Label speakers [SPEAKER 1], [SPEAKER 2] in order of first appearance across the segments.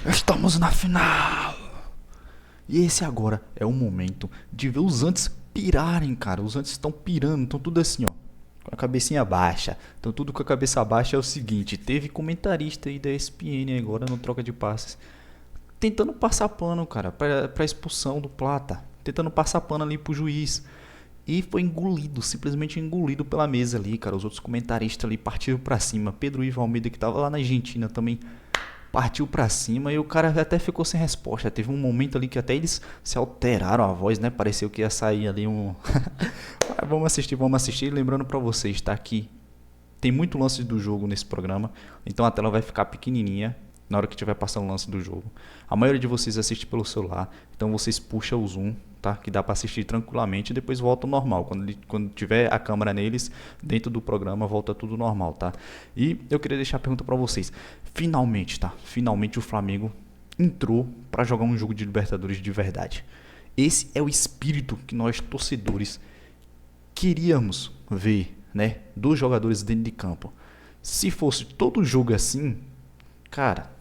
[SPEAKER 1] Estamos na final. E esse agora é o momento de ver os antes pirarem, cara. Os antes estão pirando, estão tudo assim, ó, com a cabecinha baixa. Então tudo com a cabeça baixa é o seguinte: teve comentarista aí da ESPN agora no Troca de Passes tentando passar pano, cara, pra expulsão do Plata. Tentando passar pano ali pro juiz. E foi engolido, simplesmente engolido pela mesa ali, cara. Os outros comentaristas ali partiram pra cima. Pedro Ivo Almeida, que tava lá na Argentina, também partiu pra cima. E o cara até ficou sem resposta. Teve um momento ali que até eles se alteraram a voz, né? Pareceu que ia sair ali um... Vamos assistir. Lembrando pra vocês, tá? Aqui tem muito lance do jogo nesse programa. Então a tela vai ficar pequenininha na hora que estiver passando o lance do jogo. A maioria de vocês assiste pelo celular, então vocês puxam o zoom, tá? Que dá para assistir tranquilamente e depois volta ao normal. Quando tiver a câmera neles, dentro do programa, volta tudo normal, tá? E eu queria deixar a pergunta para vocês. Finalmente, tá? Finalmente o Flamengo entrou para jogar um jogo de Libertadores de verdade. Esse é o espírito que nós, torcedores, queríamos ver, né? Dos jogadores dentro de campo. Se fosse todo jogo assim, cara...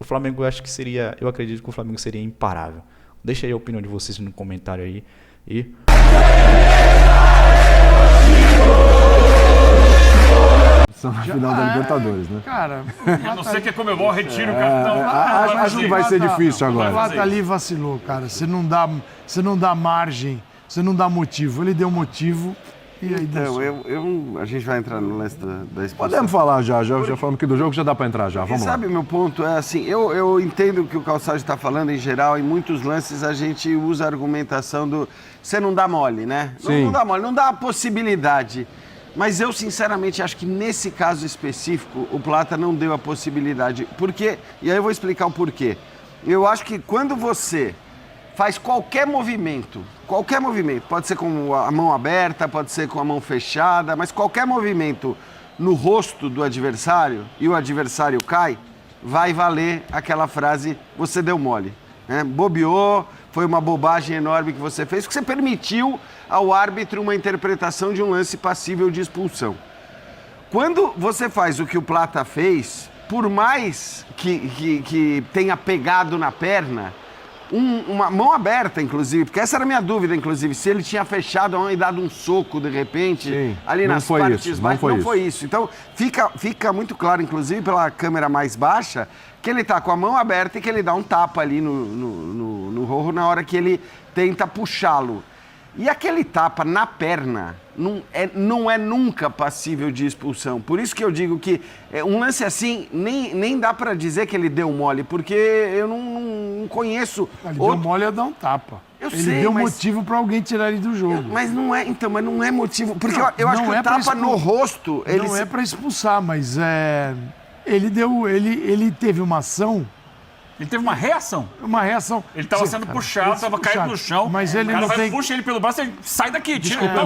[SPEAKER 1] O Flamengo, eu acredito que o Flamengo seria imparável. Deixa aí a opinião de vocês no comentário aí. E...
[SPEAKER 2] São na final da Libertadores, né?
[SPEAKER 3] Cara,
[SPEAKER 4] a não ser que a Comebol retire o cartão.
[SPEAKER 2] Acho que vai ser difícil agora.
[SPEAKER 3] O Plata ali vacilou, cara. Você não dá margem, você não dá motivo. Ele deu motivo e aí
[SPEAKER 5] então, a gente vai entrar no lance da expulsão.
[SPEAKER 2] Podemos falar já falamos aqui do jogo, já dá pra entrar já, vamos lá.
[SPEAKER 5] Sabe, meu ponto é assim, eu entendo o que o Calçado está falando em geral, em muitos lances a gente usa a argumentação do você não dá mole, né? Não dá mole, não dá a possibilidade. Mas eu, sinceramente, acho que nesse caso específico, o Plata não deu a possibilidade. Por quê? E aí eu vou explicar o porquê. Eu acho que quando você faz qualquer movimento, pode ser com a mão aberta, pode ser com a mão fechada, mas qualquer movimento no rosto do adversário e o adversário cai, vai valer aquela frase, você deu mole. Né? Bobeou, foi uma bobagem enorme que você fez, porque você permitiu ao árbitro uma interpretação de um lance passível de expulsão. Quando você faz o que o Plata fez, por mais que tenha pegado na perna, uma mão aberta, inclusive, porque essa era a minha dúvida, inclusive, se ele tinha fechado a mão e dado um soco, de repente, ali nas partes baixas, não foi isso. Então, fica muito claro, inclusive, pela câmera mais baixa, que ele tá com a mão aberta e que ele dá um tapa ali no Rojo na hora que ele tenta puxá-lo. E aquele tapa na perna não é nunca passível de expulsão. Por isso que eu digo que um lance assim, nem dá pra dizer que ele deu mole, porque eu não conheço...
[SPEAKER 3] Ele deu mole a dar um tapa. Ele deu motivo pra alguém tirar ele do jogo.
[SPEAKER 5] Mas não é motivo. Porque eu acho que o tapa no rosto...
[SPEAKER 3] Não é pra expulsar, mas ele teve uma ação...
[SPEAKER 4] Ele teve uma reação. Ele estava sendo puxado, estava caindo no chão.
[SPEAKER 3] Mas ele
[SPEAKER 4] o cara
[SPEAKER 3] não
[SPEAKER 4] puxa ele pelo braço e sai daqui.
[SPEAKER 6] Desculpa,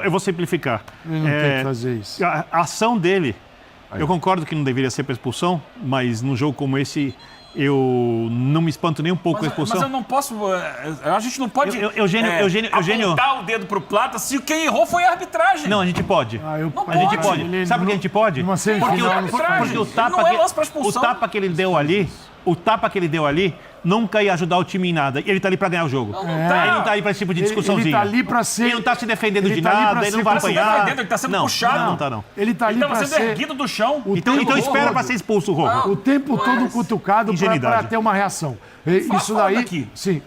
[SPEAKER 6] eu vou simplificar.
[SPEAKER 3] Ele não tem que fazer isso.
[SPEAKER 6] A ação dele, eu concordo que não deveria ser para expulsão, mas num jogo como esse, eu não me espanto nem um pouco com a expulsão.
[SPEAKER 4] Mas eu não posso... A gente não pode
[SPEAKER 6] Eugênio,
[SPEAKER 4] apontar o dedo pro Plata se quem errou foi a arbitragem.
[SPEAKER 6] Não, a gente pode.
[SPEAKER 4] A gente
[SPEAKER 6] pode. Sabe por que a gente pode? Porque o tapa que ele deu ali... O tapa que ele deu ali nunca ia ajudar o time em nada. E ele tá ali pra ganhar o jogo. Ele não tá ali pra esse tipo de discussãozinha.
[SPEAKER 3] Ele tá ali pra ser...
[SPEAKER 6] Ele não tá se defendendo de nada, ele não vai apanhar.
[SPEAKER 4] Ele tá sendo puxado.
[SPEAKER 6] Não tá, não.
[SPEAKER 3] Ele tá ali pra ser...
[SPEAKER 4] Ele tava sendo erguido do chão.
[SPEAKER 6] Então espera pra ser expulso o Rojo.
[SPEAKER 3] O tempo todo cutucado pra ter uma reação. Isso daí... Sim.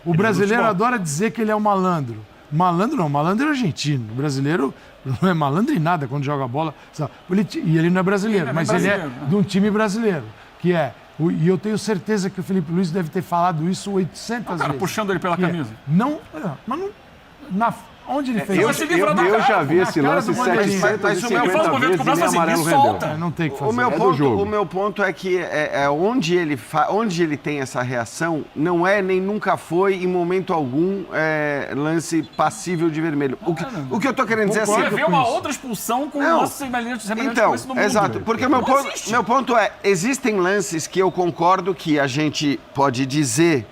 [SPEAKER 3] O brasileiro adora dizer que ele é um malandro. Malandro não, malandro é argentino. O brasileiro não é malandro em nada quando joga bola. E ele não é brasileiro, mas ele é de um time brasileiro, que é... E eu tenho certeza que o Felipe Luiz deve ter falado isso 800 vezes.
[SPEAKER 4] Puxando ele pela camisa. Onde ele fez isso?
[SPEAKER 2] Eu já vi esse lance 750 vezes e nem amarelo rendeu.
[SPEAKER 3] Não tem que fazer.
[SPEAKER 5] O meu ponto é que onde ele tem essa reação, não é nem nunca foi, em momento algum, lance passível de vermelho. O que eu tô querendo dizer é assim...
[SPEAKER 4] Você vê uma outra expulsão com um lance semelhante
[SPEAKER 5] então,
[SPEAKER 4] esse no mundo.
[SPEAKER 5] Exato, porque meu ponto é, existem lances que eu concordo que a gente pode dizer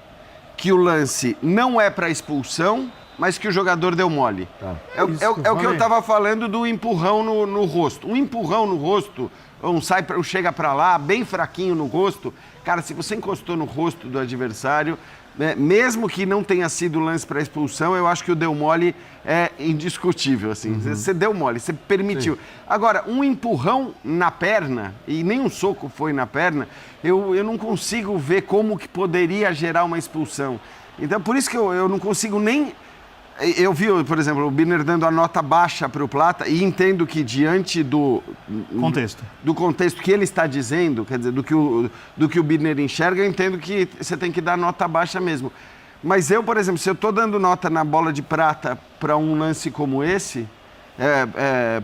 [SPEAKER 5] que o lance não é para expulsão, mas que o jogador deu mole. É o que eu estava falando do empurrão no rosto. Um empurrão no rosto, um chega para lá, bem fraquinho no rosto. Cara, se você encostou no rosto do adversário, né, mesmo que não tenha sido lance para expulsão, eu acho que o deu mole é indiscutível. Assim. Você deu mole, você permitiu. Sim. Agora, um empurrão na perna, e nem um soco foi na perna, eu não consigo ver como que poderia gerar uma expulsão. Então, por isso que eu não consigo nem... Eu vi, por exemplo, o Birner dando a nota baixa para o Plata e entendo que diante do contexto que ele está dizendo, quer dizer, do que o Birner enxerga, eu entendo que você tem que dar nota baixa mesmo. Mas eu, por exemplo, se eu estou dando nota na bola de prata para um lance como esse,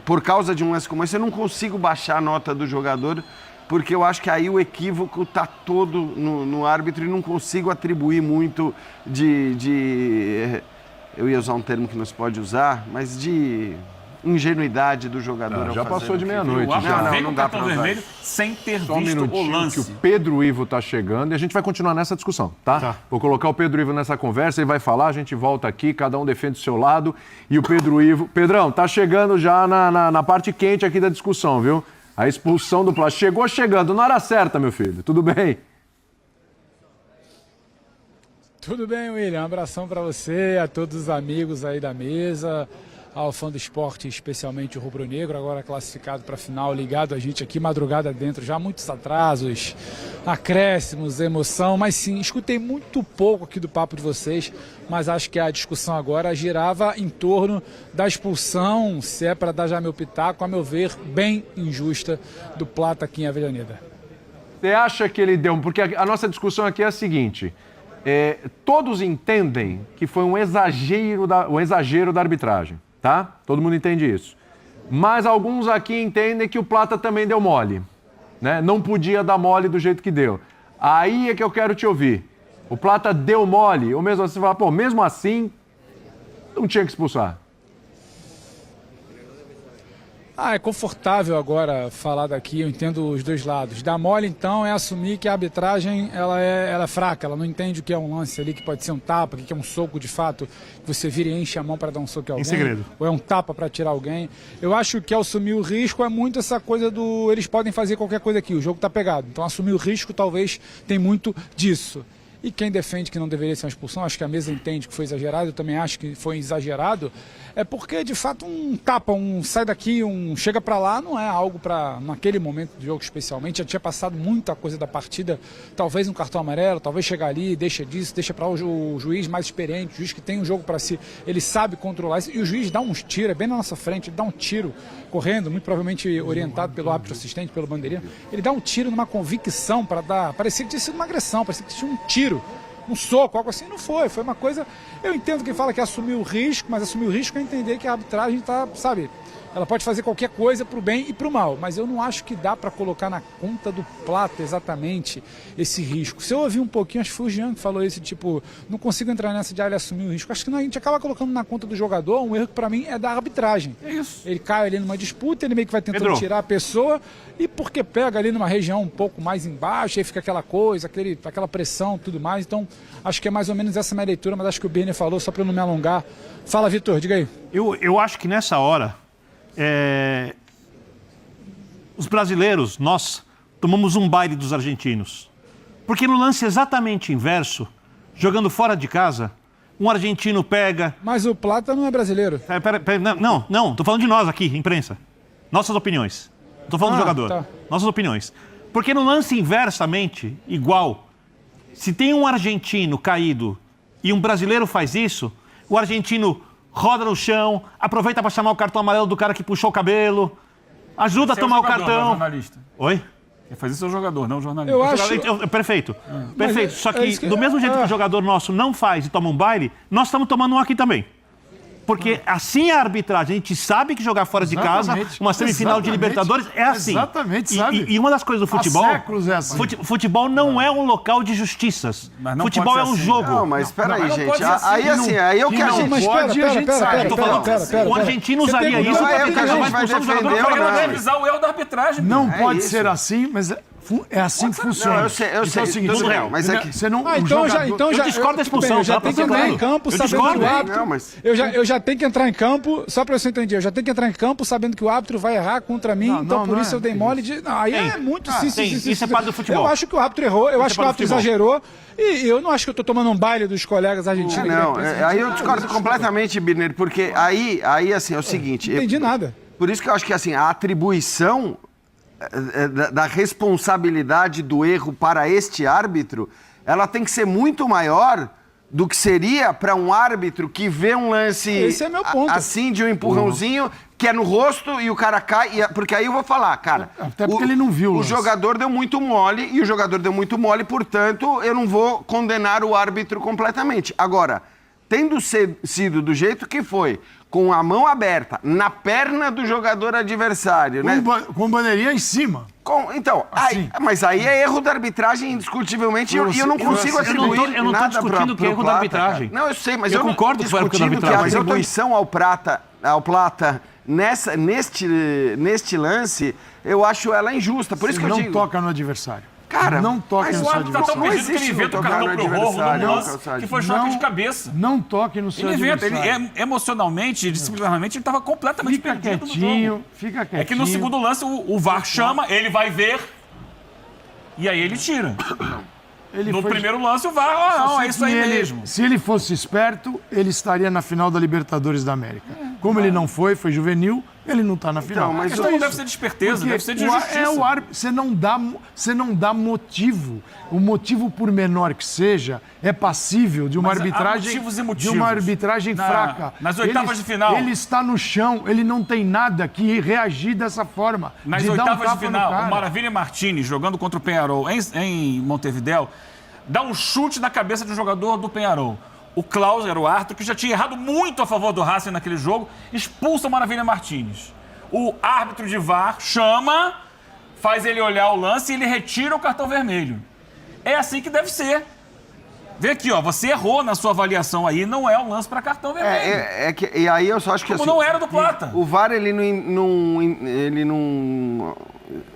[SPEAKER 5] por causa de um lance como esse, eu não consigo baixar a nota do jogador, porque eu acho que aí o equívoco está todo no árbitro e não consigo atribuir muito eu ia usar um termo que não se pode usar, mas de ingenuidade do jogador.
[SPEAKER 2] Já passou de meia-noite.
[SPEAKER 4] Não dá para vermelho sem ter visto o lance.
[SPEAKER 2] Que o Pedro Ivo está chegando e a gente vai continuar nessa discussão, tá? Vou colocar o Pedro Ivo nessa conversa, ele vai falar, a gente volta aqui, cada um defende o seu lado e o Pedro Ivo... Pedrão, tá chegando já na parte quente aqui da discussão, viu? A expulsão do Plata. Chegou chegando, na hora certa, meu filho. Tudo bem?
[SPEAKER 7] Tudo bem, William? Um abração para você, a todos os amigos aí da mesa, ao fã do esporte, especialmente o rubro-negro, agora classificado para a final, ligado a gente aqui, madrugada dentro, já muitos atrasos, acréscimos, emoção, mas sim, escutei muito pouco aqui do papo de vocês, mas acho que a discussão agora girava em torno da expulsão, se é para dar já meu pitaco, a meu ver, bem injusta, do Plata aqui em Avellaneda.
[SPEAKER 2] Você acha que ele deu... Porque a nossa discussão aqui é a seguinte... todos entendem que foi um exagero da arbitragem, tá? Todo mundo entende isso. Mas alguns aqui entendem que o Plata também deu mole, né? Não podia dar mole do jeito que deu. Aí é que eu quero te ouvir. O Plata deu mole, ou mesmo assim, você fala, pô, mesmo assim, não tinha que expulsar.
[SPEAKER 7] É confortável agora falar daqui, eu entendo os dois lados. Dar mole, então, é assumir que a arbitragem ela é fraca, ela não entende o que é um lance ali, que pode ser um tapa, o que é um soco de fato, que você vira e enche a mão para dar um soco a alguém. Em segredo. Ou é um tapa para tirar alguém. Eu acho que assumir o risco é muito essa coisa do... Eles podem fazer qualquer coisa aqui, o jogo está pegado. Então, assumir o risco talvez tem muito disso. E quem defende que não deveria ser uma expulsão, acho que a mesa entende que foi exagerado, eu também acho que foi exagerado, é porque, de fato, um tapa, um sai daqui, um chega para lá, não é algo para, naquele momento do jogo especialmente, já tinha passado muita coisa da partida, talvez um cartão amarelo, talvez chegar ali, deixa disso, deixa para o juiz mais experiente, o juiz que tem um jogo para si, ele sabe controlar isso, e o juiz dá uns tiros, é bem na nossa frente, ele dá um tiro correndo, muito provavelmente orientado pelo árbitro assistente, pelo bandeirinha, ele dá um tiro numa convicção para dar, parecia que tinha sido uma agressão, parecia que tinha um tiro, um soco, algo assim, não foi uma coisa... Eu entendo quem fala que assumiu o risco, mas assumir o risco é entender que a arbitragem está, sabe, ela pode fazer qualquer coisa para o bem e para o mal, mas eu não acho que dá para colocar na conta do Plata exatamente esse risco. Se eu ouvir um pouquinho, acho que foi o Jean que falou isso, tipo, não consigo entrar nessa de ele assumir o risco. Acho que a gente acaba colocando na conta do jogador um erro que para mim é da arbitragem. É isso. Ele cai ali numa disputa, ele meio que vai tentando tirar a pessoa e porque pega ali numa região um pouco mais embaixo, aí fica aquela coisa, aquela pressão, tudo mais. Então, acho que é mais ou menos essa minha leitura, mas acho que o Birner falou, só para eu não me alongar. Fala, Vitor, diga aí.
[SPEAKER 6] Eu acho que nessa hora... os brasileiros, nós tomamos um baile dos argentinos. Porque no lance exatamente inverso, jogando fora de casa, um argentino pega...
[SPEAKER 7] Mas o Plata não é brasileiro.
[SPEAKER 6] Não, tô falando de nós aqui, imprensa. Nossas opiniões. Não tô falando do jogador. Tá. Nossas opiniões. Porque no lance inversamente, igual, se tem um argentino caído e um brasileiro faz isso, o argentino... roda no chão, aproveita para chamar o cartão amarelo do cara que puxou o cabelo, ajuda a tomar o cartão.
[SPEAKER 4] Jornalista.
[SPEAKER 6] Oi?
[SPEAKER 4] Quem faz isso é o jogador, não o jornalista.
[SPEAKER 7] Eu acho...
[SPEAKER 6] Perfeito. Perfeito. Só que do mesmo jeito que o jogador nosso não faz e toma um baile, nós estamos tomando um aqui também. Porque assim é a arbitragem. A gente sabe que jogar fora de casa, uma semifinal de Libertadores, é assim.
[SPEAKER 3] Exatamente, sabe.
[SPEAKER 6] E uma das coisas do futebol...
[SPEAKER 3] Há séculos é assim.
[SPEAKER 6] Futebol não é um local de justiças. Futebol é um jogo.
[SPEAKER 5] Não, mas espera aí, gente. Aí é o que a gente
[SPEAKER 7] pode, a gente sabe.
[SPEAKER 6] O argentino usaria isso
[SPEAKER 5] para que a gente vai defender.
[SPEAKER 4] Vai revisar o erro da arbitragem.
[SPEAKER 3] Não pode ser assim, mas É assim que funciona.
[SPEAKER 5] Não, eu sei,
[SPEAKER 3] então é o seguinte,
[SPEAKER 6] tudo real.
[SPEAKER 5] mas é que...
[SPEAKER 3] você não,
[SPEAKER 7] Então já
[SPEAKER 6] Eu discordo da expulsão,
[SPEAKER 7] eu já
[SPEAKER 6] tá?
[SPEAKER 7] tenho que
[SPEAKER 6] Pra ser
[SPEAKER 7] entrar em
[SPEAKER 6] claro.
[SPEAKER 7] campo
[SPEAKER 6] Eu
[SPEAKER 7] sabendo
[SPEAKER 6] discordo,
[SPEAKER 7] que o
[SPEAKER 6] hein?
[SPEAKER 7] árbitro...
[SPEAKER 5] Não, mas-
[SPEAKER 7] eu já tenho que entrar em campo, só pra você entender, eu já tenho que entrar em campo sabendo que o árbitro vai errar contra mim, então por isso eu dei mole de... Não, aí é muito...
[SPEAKER 6] Isso é parte do futebol.
[SPEAKER 7] Eu acho que o árbitro errou, eu acho que o árbitro exagerou, e eu não acho que eu tô tomando um baile dos colegas argentinos.
[SPEAKER 5] Aí eu discordo completamente, Birner, porque aí assim, é o seguinte...
[SPEAKER 7] Não entendi nada.
[SPEAKER 5] Por isso que eu acho que assim, a atribuição da responsabilidade do erro para este árbitro, ela tem que ser muito maior do que seria para um árbitro que vê um lance
[SPEAKER 7] Esse é meu ponto.
[SPEAKER 5] assim, de um empurrãozinho, que é no rosto e o cara cai. Porque aí eu vou falar, cara.
[SPEAKER 3] Até porque ele não viu o lance.
[SPEAKER 5] jogador deu muito mole, e o jogador deu muito mole, portanto, eu não vou condenar o árbitro completamente. Agora, tendo sido do jeito que foi, com a mão aberta, na perna do jogador adversário, né?
[SPEAKER 3] Com bandeirinha em cima.
[SPEAKER 5] Então,
[SPEAKER 3] Assim.
[SPEAKER 5] mas aí é erro da arbitragem, indiscutivelmente, e eu não consigo atribuir
[SPEAKER 6] eu não tô
[SPEAKER 5] nada
[SPEAKER 6] discutindo que é erro da
[SPEAKER 5] Plata,
[SPEAKER 6] arbitragem.
[SPEAKER 5] cara. Não, eu sei, mas
[SPEAKER 6] Eu
[SPEAKER 5] não
[SPEAKER 6] concordo que foi erro da
[SPEAKER 5] discutindo que a
[SPEAKER 6] arbitragem.
[SPEAKER 5] atribuição ao Plata neste lance, eu acho ela injusta. Por isso que eu
[SPEAKER 3] não
[SPEAKER 5] digo...
[SPEAKER 3] toca no adversário.
[SPEAKER 5] Cara,
[SPEAKER 3] não toque
[SPEAKER 5] mas
[SPEAKER 3] no
[SPEAKER 5] o
[SPEAKER 3] seu
[SPEAKER 4] O árbitro tá tão
[SPEAKER 3] adversário.
[SPEAKER 4] perdido que ele inventa o
[SPEAKER 5] tocar
[SPEAKER 4] cartão
[SPEAKER 5] no
[SPEAKER 4] pro Rojo
[SPEAKER 5] adversário,
[SPEAKER 4] no lance,
[SPEAKER 5] Calçade.
[SPEAKER 4] que foi choque de cabeça.
[SPEAKER 3] Não toque no seu
[SPEAKER 4] Ele inventa,
[SPEAKER 3] adversário.
[SPEAKER 4] ele emocionalmente, disciplinarmente, ele estava completamente
[SPEAKER 3] Fica
[SPEAKER 4] perdido no
[SPEAKER 3] quietinho,
[SPEAKER 4] jogo.
[SPEAKER 3] fica quietinho.
[SPEAKER 4] É que no segundo lance o VAR chama, ele vai ver e aí ele tira.
[SPEAKER 3] Ele
[SPEAKER 4] No
[SPEAKER 3] foi-
[SPEAKER 4] primeiro lance o VAR, não, é isso aí mesmo.
[SPEAKER 3] Se ele fosse esperto, ele estaria na final da Libertadores da América. Como ele não foi juvenil, ele não está na final.
[SPEAKER 5] mas
[SPEAKER 4] A questão não deve ser de esperteza,
[SPEAKER 3] Porque
[SPEAKER 4] deve ser de
[SPEAKER 3] o
[SPEAKER 4] justiça.
[SPEAKER 3] árbitro, você não dá motivo. O motivo, por menor que seja, é passível de uma
[SPEAKER 4] Mas há
[SPEAKER 3] arbitragem
[SPEAKER 4] motivos e
[SPEAKER 3] de
[SPEAKER 4] motivos.
[SPEAKER 3] uma arbitragem fraca.
[SPEAKER 4] Nas oitavas de final.
[SPEAKER 3] Ele está no chão, ele não tem nada que reagir dessa forma.
[SPEAKER 4] Nas
[SPEAKER 3] de dar um
[SPEAKER 4] oitavas de
[SPEAKER 3] tapa no
[SPEAKER 4] final,
[SPEAKER 3] cara.
[SPEAKER 4] o Maravilha Martínez, jogando contra o Peñarol em Montevidéu, dá um chute na cabeça de um jogador do Peñarol. O Klaus era o árbitro, que já tinha errado muito a favor do Racing naquele jogo, expulsa o Maravilha Martínez. O árbitro de VAR chama, faz ele olhar o lance e ele retira o cartão vermelho. É assim que deve ser. Vê aqui, ó, você errou na sua avaliação aí, não é um lance para cartão vermelho.
[SPEAKER 5] E aí eu só acho que
[SPEAKER 4] Como
[SPEAKER 5] assim,
[SPEAKER 4] não era do Plata.
[SPEAKER 5] o VAR, ele não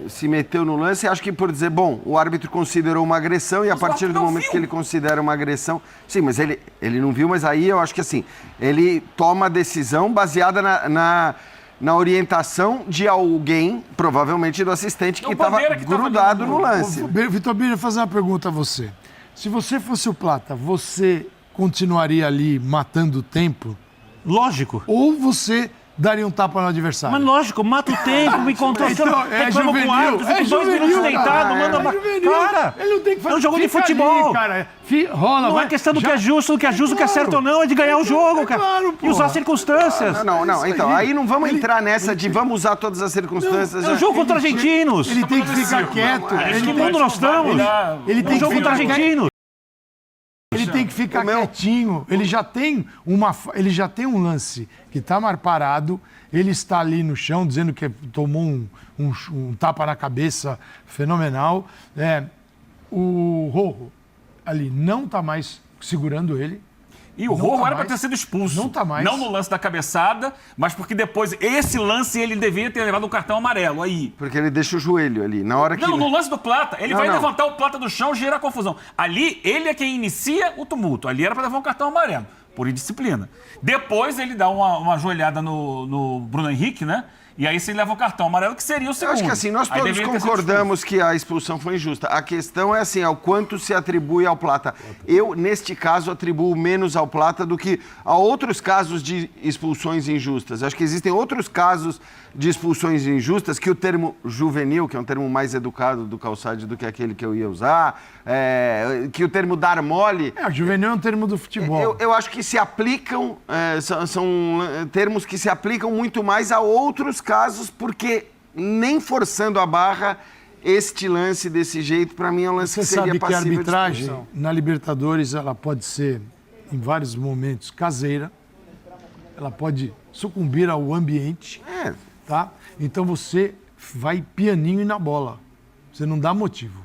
[SPEAKER 5] se meteu no lance, acho que por dizer, bom, o árbitro considerou uma agressão e a
[SPEAKER 4] Mas o
[SPEAKER 5] partir
[SPEAKER 4] árbitro
[SPEAKER 5] do
[SPEAKER 4] não
[SPEAKER 5] momento
[SPEAKER 4] viu.
[SPEAKER 5] que ele considera uma agressão... Sim, mas ele não viu, mas aí eu acho que assim, ele toma a decisão baseada na orientação de alguém, provavelmente do assistente, que estava
[SPEAKER 4] Bandeira que tava ali
[SPEAKER 5] grudado no lance.
[SPEAKER 3] Vitor Birner, fazer uma pergunta a você. Se você fosse o Plata, você continuaria ali matando o tempo?
[SPEAKER 6] Lógico.
[SPEAKER 3] Ou você daria um tapa no adversário?
[SPEAKER 6] Mas lógico, mata o tempo, me controla.
[SPEAKER 3] Então,
[SPEAKER 6] Reclama com o árbitro, fica 2 minutos deitado, manda...
[SPEAKER 3] juvenil.
[SPEAKER 6] Cara,
[SPEAKER 3] Ele não tem que fazer.
[SPEAKER 6] é um jogo de
[SPEAKER 3] Fica
[SPEAKER 6] futebol.
[SPEAKER 3] ali, cara. Rola,
[SPEAKER 6] não
[SPEAKER 3] vai.
[SPEAKER 6] é questão do que é justo, do que é justo, do que é
[SPEAKER 3] claro.
[SPEAKER 6] certo ou não, é de ganhar o jogo, cara.
[SPEAKER 3] claro,
[SPEAKER 6] E usar
[SPEAKER 3] porra.
[SPEAKER 6] as circunstâncias.
[SPEAKER 5] Não, então, aí não vamos entrar nessa de vamos usar todas as circunstâncias.
[SPEAKER 6] É um jogo contra argentinos.
[SPEAKER 3] Ele tem que ficar quieto.
[SPEAKER 6] Que mundo nós estamos?
[SPEAKER 3] Ele
[SPEAKER 6] É
[SPEAKER 3] tem
[SPEAKER 6] um jogo
[SPEAKER 3] que
[SPEAKER 6] contra
[SPEAKER 3] ficar
[SPEAKER 6] argentinos.
[SPEAKER 3] Ele tem que ficar quietinho. Ele já tem um lance que está mais parado. Ele está ali no chão, dizendo que tomou um tapa na cabeça fenomenal. O Rojo ali não está mais segurando ele.
[SPEAKER 4] E o
[SPEAKER 3] Não
[SPEAKER 4] Rojo
[SPEAKER 3] tá
[SPEAKER 4] era para
[SPEAKER 3] mais.
[SPEAKER 4] ter sido expulso.
[SPEAKER 3] Não tá mais.
[SPEAKER 4] Não no lance da cabeçada, mas porque depois, esse lance, ele devia ter levado o cartão amarelo. Aí.
[SPEAKER 5] Porque ele deixa o joelho ali, na hora que...
[SPEAKER 4] Não, no lance do Plata. Ele vai
[SPEAKER 5] não.
[SPEAKER 4] levantar o Plata do chão e gera confusão. Ali, ele é quem inicia o tumulto. Ali era para levar um cartão amarelo, por indisciplina. Depois, ele dá uma joelhada no Bruno Henrique, né? E aí, se ele leva o cartão amarelo, que seria o
[SPEAKER 5] Eu
[SPEAKER 4] segundo.
[SPEAKER 5] acho que assim, nós
[SPEAKER 4] Aí
[SPEAKER 5] todos
[SPEAKER 4] deveria ter sido
[SPEAKER 5] concordamos que a expulsão foi injusta. A questão é assim, ao quanto se atribui ao Plata. Eu, neste caso, atribuo menos ao Plata do que a outros casos de expulsões injustas. Acho que existem outros casos de expulsões injustas que o termo juvenil, que é um termo mais educado do Calçade do que aquele que eu ia usar, que o termo dar mole...
[SPEAKER 3] Juvenil é um termo do futebol.
[SPEAKER 5] Eu acho que se aplicam, são termos que se aplicam muito mais a outros casos, porque nem forçando a barra, este lance desse jeito, para mim, é um lance
[SPEAKER 3] Você
[SPEAKER 5] que seria
[SPEAKER 3] sabe que a
[SPEAKER 5] passível de
[SPEAKER 3] arbitragem
[SPEAKER 5] expulsão.
[SPEAKER 3] na Libertadores ela pode ser, em vários momentos, caseira. Ela pode sucumbir ao ambiente. Tá? Então você vai pianinho e na bola. Você não dá motivo.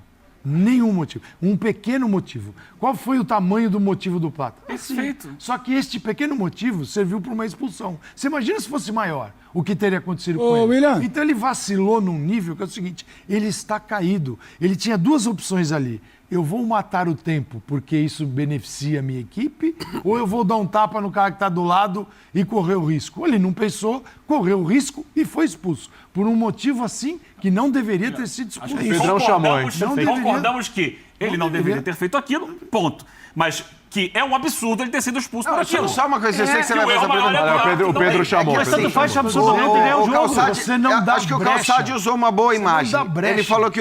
[SPEAKER 3] Nenhum motivo. Um pequeno motivo. Qual foi o tamanho do motivo do Plata?
[SPEAKER 4] Perfeito.
[SPEAKER 3] Só que este pequeno motivo serviu para uma expulsão. Você imagina se fosse maior, o que teria acontecido com ele?
[SPEAKER 7] William.
[SPEAKER 3] Então ele vacilou num nível que é o seguinte, ele está caído. Ele tinha duas opções ali. Eu vou matar o tempo porque isso beneficia a minha equipe, ou eu vou dar um tapa no cara que está do lado e correr o risco. Ele não pensou, correu o risco e foi expulso. Por um motivo assim que não deveria ter sido expulso.
[SPEAKER 2] O Pedrão chamou, hein?
[SPEAKER 4] Concordamos que ele não deveria ter feito aquilo, ponto. Mas que é um absurdo ele ter sido expulso por aquilo.
[SPEAKER 5] Só uma coisa, eu sei que você vai fazer essa pergunta.
[SPEAKER 2] O Pedro chamou.
[SPEAKER 6] Mas tanto faz absolutamente ganhar o jogo.
[SPEAKER 3] Você não dá
[SPEAKER 5] Acho que o
[SPEAKER 3] brecha.
[SPEAKER 5] Calçade usou uma boa imagem.
[SPEAKER 3] dá brecha.
[SPEAKER 5] Ele falou que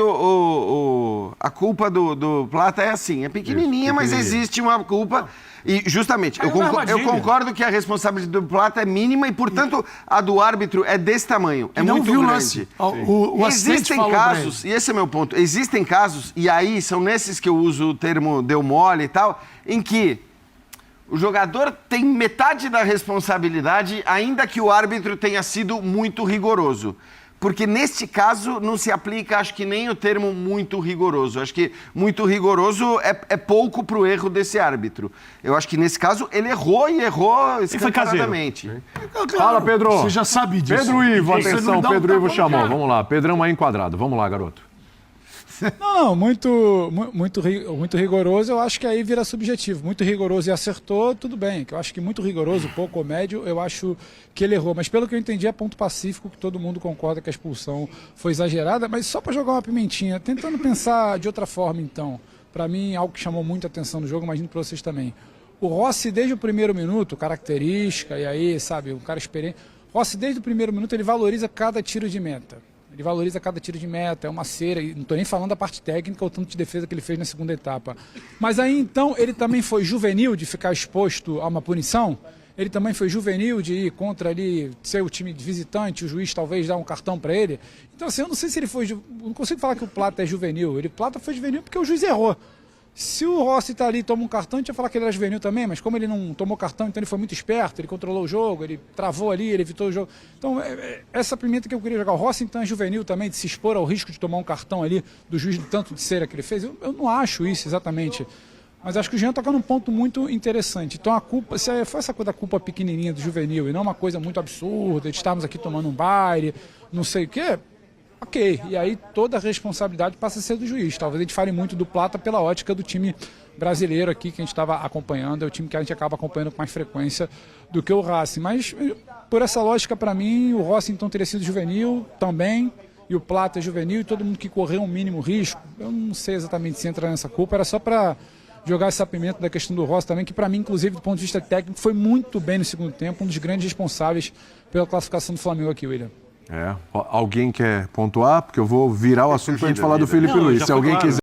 [SPEAKER 5] a culpa do Plata é assim, é pequenininha, mas existe uma culpa. E justamente, eu concordo que a responsabilidade do Plata é mínima e, portanto, a do árbitro é desse tamanho. É
[SPEAKER 3] não
[SPEAKER 5] muito
[SPEAKER 3] viu o
[SPEAKER 5] grande.
[SPEAKER 3] lance. O assistente
[SPEAKER 5] Existem
[SPEAKER 3] falou pra
[SPEAKER 5] casos, e esse é meu ponto, existem casos, e aí são nesses que eu uso o termo deu mole e tal, em que o jogador tem metade da responsabilidade, ainda que o árbitro tenha sido muito rigoroso. Porque neste caso não se aplica, acho que nem o termo muito rigoroso. Acho que muito rigoroso é pouco para o erro desse árbitro. Eu acho que nesse caso ele errou e errou escancaradamente.
[SPEAKER 2] Fala, Pedro.
[SPEAKER 3] Você já sabe disso.
[SPEAKER 2] Pedro Ivo,
[SPEAKER 3] Você não
[SPEAKER 2] atenção,
[SPEAKER 3] dá um
[SPEAKER 2] Pedro Ivo
[SPEAKER 3] tapa no
[SPEAKER 2] chamou.
[SPEAKER 3] cara.
[SPEAKER 2] Vamos lá, Pedrão aí enquadrado. Vamos lá, garoto.
[SPEAKER 7] Não, muito rigoroso, eu acho que aí vira subjetivo. Muito rigoroso e acertou, tudo bem. Eu acho que muito rigoroso, pouco ou médio, eu acho que ele errou. Mas pelo que eu entendi, é ponto pacífico, que todo mundo concorda que a expulsão foi exagerada. Mas só para jogar uma pimentinha, tentando pensar de outra forma, então. Para mim, algo que chamou muita atenção no jogo, imagino para vocês também. O Rossi, desde o primeiro minuto, característica, e aí, sabe, um cara experiente. Rossi, desde o primeiro minuto, ele valoriza cada tiro de meta. Ele valoriza cada tiro de meta, é uma cera, e não estou nem falando da parte técnica ou tanto de defesa que ele fez na segunda etapa. Mas aí então ele também foi juvenil de ficar exposto a uma punição? Ele também foi juvenil de ir contra ali, ser o time de visitante, o juiz talvez dar um cartão para ele? Então assim, eu não sei se ele foi, não consigo falar que o Plata é juvenil, o Plata foi juvenil porque o juiz errou. Se o Rossi está ali e toma um cartão, a gente ia falar que ele era juvenil também, mas como ele não tomou cartão, então ele foi muito esperto, ele controlou o jogo, ele travou ali, ele evitou o jogo. Então, essa pimenta que eu queria jogar. O Rossi, então, é juvenil também, de se expor ao risco de tomar um cartão ali do juiz do tanto de cera que ele fez. Eu não acho isso exatamente. Mas acho que o Jean toca num ponto muito interessante. Então, a culpa, se for essa coisa da culpa pequenininha do juvenil e não uma coisa muito absurda, de estarmos aqui tomando um baile, não sei o quê... Ok, e aí toda a responsabilidade passa a ser do juiz. Talvez a gente fale muito do Plata pela ótica do time brasileiro aqui que a gente estava acompanhando, é o time que a gente acaba acompanhando com mais frequência do que o Racing. Mas por essa lógica, para mim, o Rossi então teria sido juvenil também, e o Plata é juvenil, e todo mundo que correu um mínimo risco. Eu não sei exatamente se entra nessa culpa, era só para jogar esse apimento da questão do Rossi também, que para mim, inclusive, do ponto de vista técnico, foi muito bem no segundo tempo, um dos grandes responsáveis pela classificação do Flamengo aqui, William.
[SPEAKER 2] Alguém quer pontuar? Porque eu vou virar o assunto para a gente falar do Felipe Luiz. Se alguém quiser.